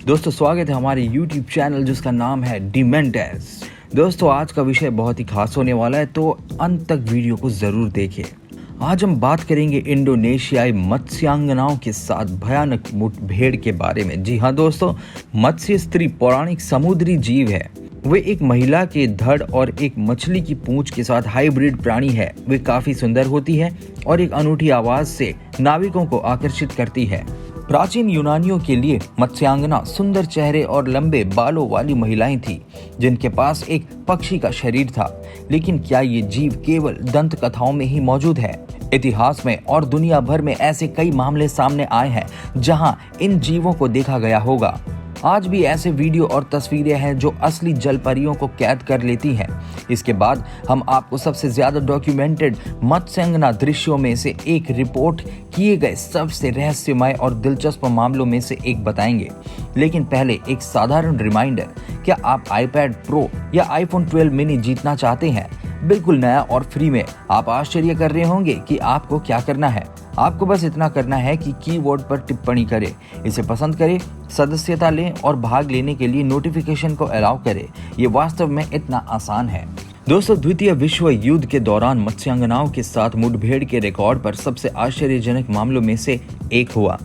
दोस्तों स्वागत है हमारे YouTube चैनल जिसका नाम है डिमेंटस। दोस्तों आज का विषय बहुत ही खास होने वाला है, तो अंत तक वीडियो को जरूर देखें। आज हम बात करेंगे इंडोनेशियाई मत्स्यांगनाओं के साथ भयानक मुठभेड़ के बारे में। जी हाँ दोस्तों, मत्स्य स्त्री पौराणिक समुद्री जीव है। वे एक महिला के धड़ और एक मछली की पूंछ के साथ हाइब्रिड प्राणी है। वे काफी सुंदर होती है और एक अनूठी आवाज से नाविकों को आकर्षित करती है। प्राचीन यूनानियों के लिए मत्स्यांगना सुंदर चेहरे और लंबे बालों वाली महिलाएं थीं, जिनके पास एक पक्षी का शरीर था। लेकिन क्या ये जीव केवल दंत कथाओं में ही मौजूद है? इतिहास में और दुनिया भर में ऐसे कई मामले सामने आए हैं जहां इन जीवों को देखा गया होगा। आज भी ऐसे वीडियो और तस्वीरें हैं जो असली जलपरियों को कैद कर लेती हैं। इसके बाद हम आपको सबसे ज्यादा डॉक्यूमेंटेड मत्स्यांगना दृश्यों में से एक, रिपोर्ट किए गए सबसे रहस्यमय और दिलचस्प मामलों में से एक बताएंगे। लेकिन पहले एक साधारण रिमाइंडर, क्या आप आईपैड प्रो या आईफोन 12 मिनी जीतना चाहते हैं? बिल्कुल नया और फ्री में। आप आश्चर्य कर रहे होंगे कि आपको क्या करना है। आपको बस इतना करना है कि कीबोर्ड पर टिप्पणी करें, इसे पसंद करें, सदस्यता लें और भाग लेने के लिए नोटिफिकेशन को अलाउ करें। ये वास्तव में इतना आसान है। दोस्तों, द्वितीय विश्व युद्ध के दौरान मत्स्यांगनाओं के साथ मुठभेड़ के रिकॉर्ड पर सबसे आश्चर्यजनक मामलों में से एक हुआ।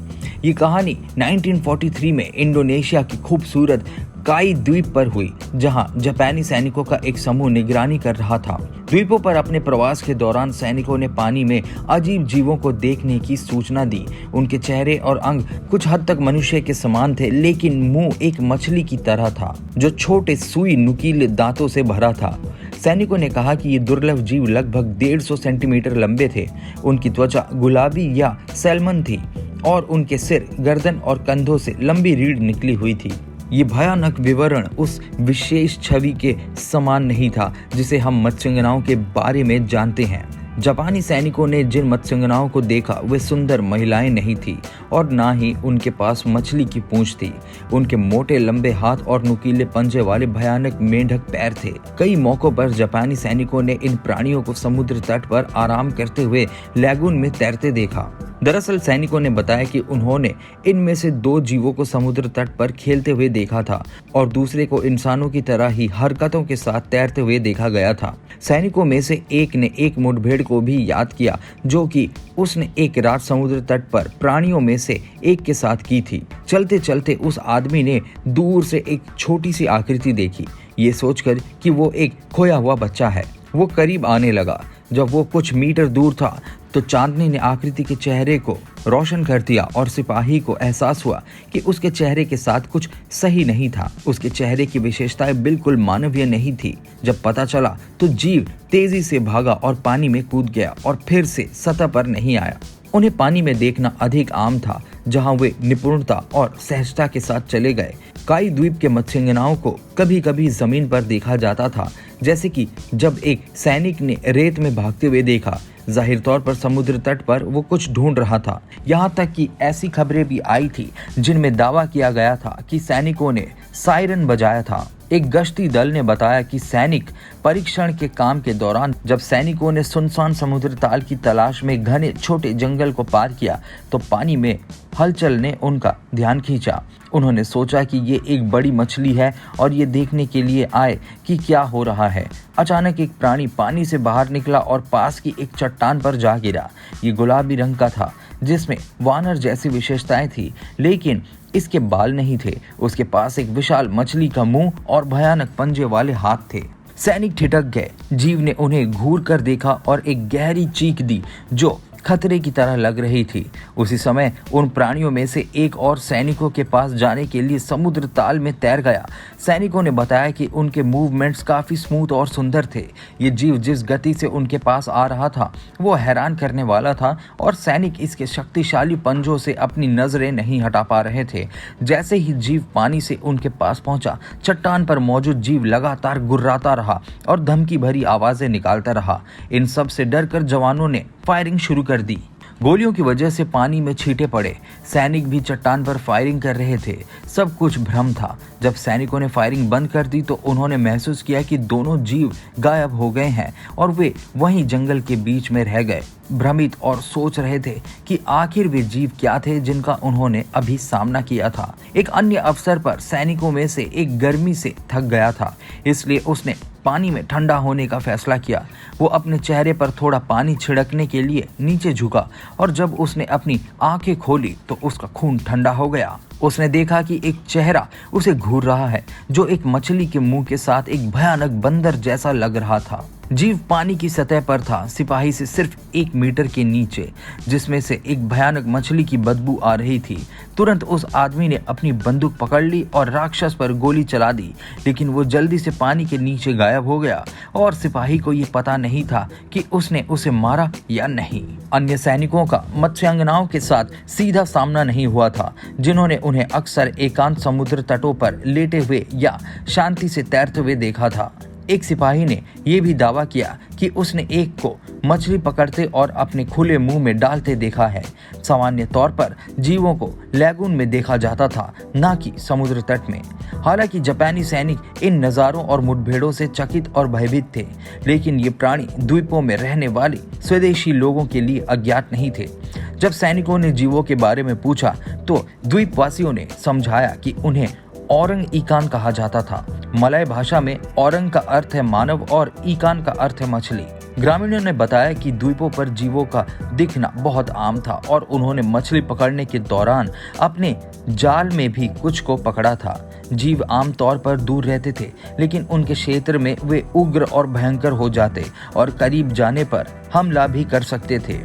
ये कहानी 1943 में इंडोनेशिया की खूबसूरत काई द्वीप पर हुई, जहां जापानी सैनिकों का एक समूह निगरानी कर रहा था। द्वीपों पर अपने प्रवास के दौरान सैनिकों ने पानी में अजीब जीवों को देखने की सूचना दी। उनके चेहरे और अंग कुछ हद तक मनुष्य के समान थे, लेकिन मुंह एक मछली की तरह था जो छोटे सुई नुकीले दांतों से भरा था। सैनिकों ने कहा कि ये दुर्लभ जीव लगभग 150 सेंटीमीटर लंबे थे। उनकी त्वचा गुलाबी या सैल्मन थी और उनके सिर, गर्दन और कंधों से लंबी रीढ़ निकली हुई थी। ये भयानक विवरण उस विशेष छवि के समान नहीं था जिसे हम मत्स्यांगनाओं के बारे में जानते हैं। जापानी सैनिकों ने जिन मत्स्यांगनाओं को देखा वे सुंदर महिलाएं नहीं थी और ना ही उनके पास मछली की पूंछ थी। उनके मोटे लंबे हाथ और नुकीले पंजे वाले भयानक मेंढक पैर थे। कई मौकों पर जापानी सैनिकों ने इन प्राणियों को समुद्र तट पर आराम करते हुए लैगून में तैरते देखा। दरअसल सैनिकों ने बताया कि उन्होंने इनमें से 2 जीवों को समुद्र तट पर खेलते हुए देखा था और दूसरे को इंसानों की तरह ही हरकतों के साथ तैरते हुए देखा गया था। सैनिकों में से एक ने एक मुठभेड़ को भी याद किया जो कि उसने एक रात समुद्र तट पर प्राणियों में से एक के साथ की थी। चलते चलते उस आदमी ने दूर से एक छोटी सी आकृति देखी, ये सोचकर कि वो एक खोया हुआ बच्चा है। वो करीब आने लगा। जब वो कुछ मीटर दूर था तो चांदनी ने आकृति के चेहरे को रोशन कर दिया और सिपाही को एहसास हुआ कि उसके चेहरे के साथ कुछ सही नहीं था। उसके चेहरे की विशेषताएं बिल्कुल मानवीय नहीं थी। जब पता चला तो जीव तेजी से भागा और पानी में कूद गया और फिर से सतह पर नहीं आया। उन्हें पानी में देखना अधिक आम था, जहां वे निपुणता और सहजता के साथ चले गए। काई द्वीप के मत्स्यांगनाओं को कभी कभी जमीन पर देखा जाता था, जैसे कि जब एक सैनिक ने रेत में भागते हुए देखा। जाहिर तौर पर समुद्र तट पर वो कुछ ढूंढ रहा था। यहाँ तक कि ऐसी खबरें भी आई थी जिनमें दावा किया गया था कि सैनिकों ने सायरन बजाया था। एक गश्ती दल ने बताया कि सैनिक परीक्षण के काम के दौरान जब सैनिकों ने सुनसान समुद्र ताल की तलाश में घने छोटे जंगल को पार किया तो पानी में हलचल ने उनका ध्यान खींचा। उन्होंने सोचा कि ये एक बड़ी मछली है और ये देखने के लिए आए कि क्या हो रहा है। अचानक एक प्राणी पानी से बाहर निकला और पास की एक चट्टान पर जा गिरा। ये गुलाबी रंग का था, जिसमें वानर जैसी विशेषताएं थी, लेकिन इसके बाल नहीं थे। उसके पास एक विशाल मछली का मुंह और भयानक पंजे वाले हाथ थे। सैनिक ठिठक गए। जीव ने उन्हें घूर कर देखा और एक गहरी चीख दी जो खतरे की तरह लग रही थी। उसी समय उन प्राणियों में से एक और सैनिकों के पास जाने के लिए समुद्र ताल में तैर गया। सैनिकों ने बताया कि उनके मूवमेंट्स काफी स्मूथ और सुंदर थे। ये जीव जिस गति से उनके पास आ रहा था वो हैरान करने वाला था और सैनिक इसके शक्तिशाली पंजों से अपनी नजरें नहीं हटा पा रहे थे। जैसे ही जीव पानी से उनके पास पहुंचा, चट्टान पर मौजूद जीव लगातार गुर्राता रहा और धमकी भरी आवाजें निकालता रहा। इन सब से डरकर जवानों ने फायरिंग शुरू कर दी। गोलियों की वजह से पानी में छींटे पड़े। सैनिक भी चट्टान पर फायरिंग कर रहे थे। सब कुछ भ्रम था। जब सैनिकों ने फायरिंग बंद कर दी तो उन्होंने महसूस किया कि दोनों जीव गायब हो गए हैं और वे वहीं जंगल के बीच में रह गए। भ्रमित और सोच रहे थे कि आखिर वे जीव क्या थे जिनका उन्होंने अभी सामना किया था। एक अन्य अवसर पर सैनिकों में से एक गर्मी से थक गया था, इसलिए उसने पानी में ठंडा होने का फैसला किया। वो अपने चेहरे पर थोड़ा पानी छिड़कने के लिए नीचे झुका और जब उसने अपनी आंखें खोली तो उसका खून ठंडा हो गया। उसने देखा कि एक चेहरा उसे घूर रहा है जो एक मछली के मुंह के साथ एक भयानक बंदर जैसा लग रहा था। जीव पानी की सतह पर था, सिपाही से सिर्फ 1 मीटर के नीचे, जिसमें से एक भयानक मछली की बदबू आ रही थी। तुरंत उस आदमी ने अपनी बंदूक पकड़ ली और राक्षस पर गोली चला दी, लेकिन वो जल्दी से पानी के नीचे गायब हो गया और सिपाही को ये पता नहीं था कि उसने उसे मारा या नहीं। अन्य सैनिकों का मत्स्यांगनाओं के साथ सीधा सामना नहीं हुआ था, जिन्होंने उन्हें अक्सर एकांत समुद्र तटों पर लेटे हुए या शांति से तैरते हुए देखा था। एक सिपाही ने यह भी दावा किया कि उसने एक को मछली पकड़ते और अपने खुले मुंह में डालते देखा है। सामान्य तौर पर जीवों को लैगून में देखा जाता था, न कि समुद्र तट में। हालांकि जापानी सैनिक इन नज़ारों और मुठभेड़ों से चकित और भयभीत थे, लेकिन ये प्राणी द्वीपों में रहने वाले स्वदेशी लोगों के लिए अज्ञात नहीं थे। जब सैनिकों ने जीवों के बारे में पूछा तो द्वीपवासियों ने समझाया कि उन्हें औरंग ईकान कहा जाता था। मलय भाषा में औरंग का अर्थ है मानव और ईकान का अर्थ है मछली। ग्रामीणों ने बताया कि द्वीपों पर जीवों का दिखना बहुत आम था और उन्होंने मछली पकड़ने के दौरान अपने जाल में भी कुछ को पकड़ा था। जीव आमतौर पर दूर रहते थे, लेकिन उनके क्षेत्र में वे उग्र और भयंकर हो जाते और करीब जाने पर हमला भी कर सकते थे।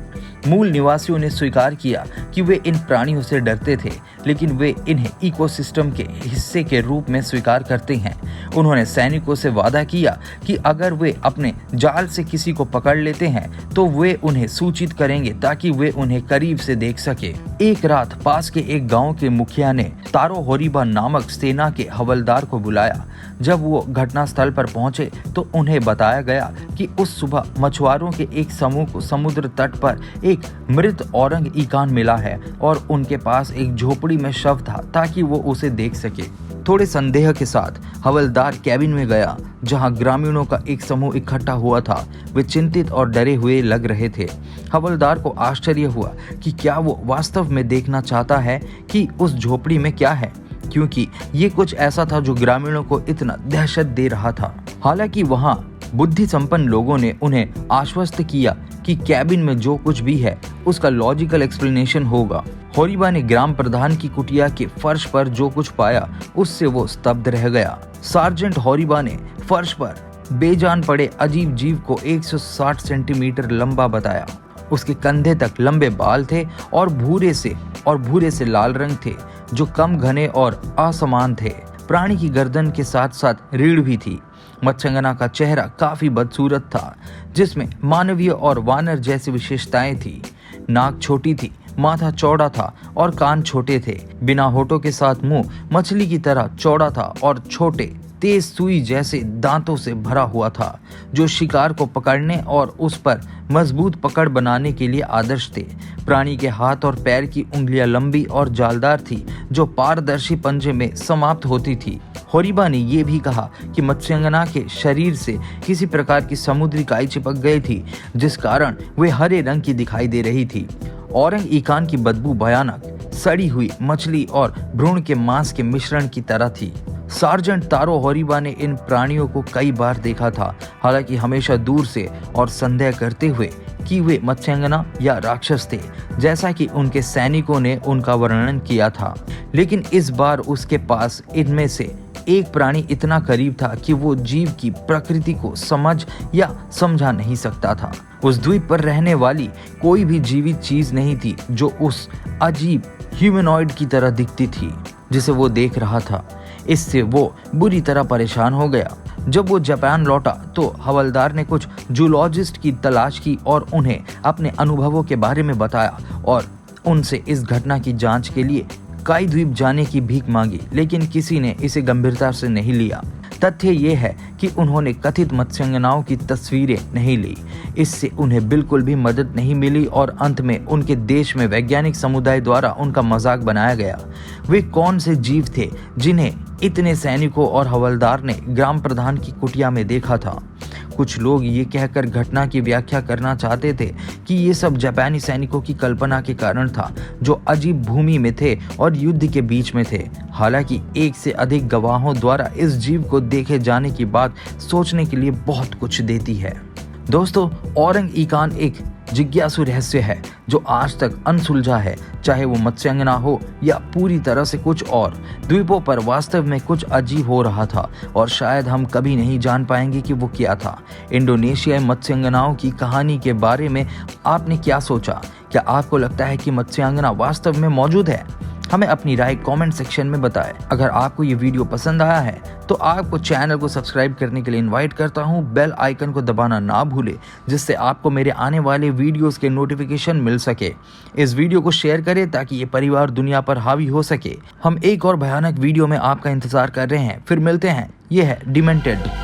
मूल निवासियों ने स्वीकार किया कि वे इन प्राणियों से डरते थे, लेकिन वे इन्हें इकोसिस्टम के हिस्से के रूप में स्वीकार करते हैं। उन्होंने सैनिकों से वादा किया कि अगर वे अपने जाल से किसी को पकड़ लेते हैं तो वे उन्हें सूचित करेंगे ताकि वे उन्हें करीब से देख सके। एक रात पास के एक गांव के मुखिया ने तारो होरीबा नामक सेना के हवलदार को बुलाया। जब वो घटनास्थल पर पहुंचे तो उन्हें बताया गया कि उस सुबह मछुआरों के एक समूह को समुद्र तट पर एक मृत औरंग ईकान मिला है और उनके पास एक झोपड़ी में शव था ताकि वो उसे देख सके। थोड़े संदेह के साथ हवलदार कैबिन में गया जहां ग्रामीणों का एक समूह इकट्ठा हुआ था। वे चिंतित और डरे हुए लग रहे थे। हवलदार को आश्चर्य हुआ कि क्या वो वास्तव में देखना चाहता है कि उस झोपड़ी में क्या है, क्योंकि ये कुछ ऐसा था जो ग्रामीणों को इतना दहशत दे रहा था। हालांकि वहां बुद्धि संपन्न लोगों ने उन्हें आश्वस्त किया कि कैबिन में जो कुछ भी है उसका लॉजिकल एक्सप्लेनेशन होगा। होरीबा ने ग्राम प्रधान की कुटिया के फर्श पर जो कुछ पाया उससे वो स्तब्ध रह गया। सार्जेंट होरीबा ने फर्श पर बेजान पड़े अजीब जीव को 160 सेंटीमीटर लंबा बताया। उसके कंधे तक लंबे बाल थे और भूरे से लाल रंग थे जो कम घने और असमान थे। प्राणी की गर्दन के साथ साथ रीढ़ भी थी। मत्स्यांगना का चेहरा काफी बदसूरत था, जिसमें मानवीय और वानर जैसी विशेषताएं थी। नाक छोटी थी, माथा चौड़ा था और कान छोटे थे। बिना होठों के साथ मुंह मछली की तरह चौड़ा था और छोटे तेज सुई जैसे दांतों से भरा हुआ था, जो शिकार को पकड़ने और उस पर मजबूत पकड़ बनाने के लिए आदर्श थे। प्राणी के हाथ और पैर की उंगलियां लंबी और जालदार थी, जो पारदर्शी पंजे में समाप्त होती थी। होरीबा ने यह भी कहा कि मत्स्यांगना के शरीर से किसी प्रकार की समुद्री काई चिपक गई थी, जिस कारण वे हरे रंग की दिखाई दे रही थी। औरंग ईकान की बदबू भयानक, सड़ी हुई मछली और भ्रूण के मांस के मिश्रण की तरह थी। सार्जेंट तारो होरीबा ने इन प्राणियों को कई बार देखा था, हालांकि हमेशा दूर से और संदेह करते हुए कि वे मत्स्यांगना या राक्षस थे, जैसा कि उनके सैनिकों ने उनका वर्णन किया था। लेकिन इस बार उसके पास इनमें से एक प्राणी इतना करीब था कि वो जीव की प्रकृति को समझ या समझा नहीं सकता था। उस द्वीप पर रहने वाली कोई भी जीवित चीज नहीं थी जो उस अजीब ह्यूमनॉइड की तरह दिखती थी जिसे वो देख रहा था। इससे वो बुरी तरह परेशान हो गया। जब वो जापान लौटा तो हवलदार ने कुछ जूलॉजिस्ट की तलाश की और उन्हें अपने अनुभवों के बारे में बताया और उनसे इस घटना की जांच के लिए काई द्वीप जाने की भीख मांगी, लेकिन किसी ने इसे गंभीरता से नहीं लिया। तथ्य ये है कि उन्होंने कथित मत्स्यांगनाओं की तस्वीरें नहीं ली। इससे उन्हें बिल्कुल भी मदद नहीं मिली और अंत में उनके देश में वैज्ञानिक समुदाय द्वारा उनका मजाक बनाया गया। वे कौन से जीव थे जिन्हें इतने सैनिकों और हवलदार ने ग्राम प्रधान की कुटिया में देखा था? कुछ लोग ये कहकर घटना की व्याख्या करना चाहते थे कि ये सब जापानी सैनिकों की कल्पना के कारण था, जो अजीब भूमि में थे और युद्ध के बीच में थे। हालांकि एक से अधिक गवाहों द्वारा इस जीव को देखे जाने की बात सोचने के लिए बहुत कुछ देती है। दोस्तों, औरंग ईकान एक जिज्ञासु रहस्य है जो आज तक अनसुलझा है, चाहे वो मत्स्यांगना हो या पूरी तरह से कुछ और। द्वीपों पर वास्तव में कुछ अजीब हो रहा था और शायद हम कभी नहीं जान पाएंगे कि वो क्या था। इंडोनेशियाई मत्स्यांगनाओं की कहानी के बारे में आपने क्या सोचा? क्या आपको लगता है कि मत्स्यांगना वास्तव में मौजूद है? हमें अपनी राय कमेंट सेक्शन में बताएं। अगर आपको ये वीडियो पसंद आया है तो आपको चैनल को सब्सक्राइब करने के लिए इनवाइट करता हूँ। बेल आइकन को दबाना ना भूले, जिससे आपको मेरे आने वाले वीडियोस के नोटिफिकेशन मिल सके। इस वीडियो को शेयर करें ताकि ये परिवार दुनिया पर हावी हो सके। हम एक और भयानक वीडियो में आपका इंतजार कर रहे हैं। फिर मिलते हैं। ये है डिमेंटेड।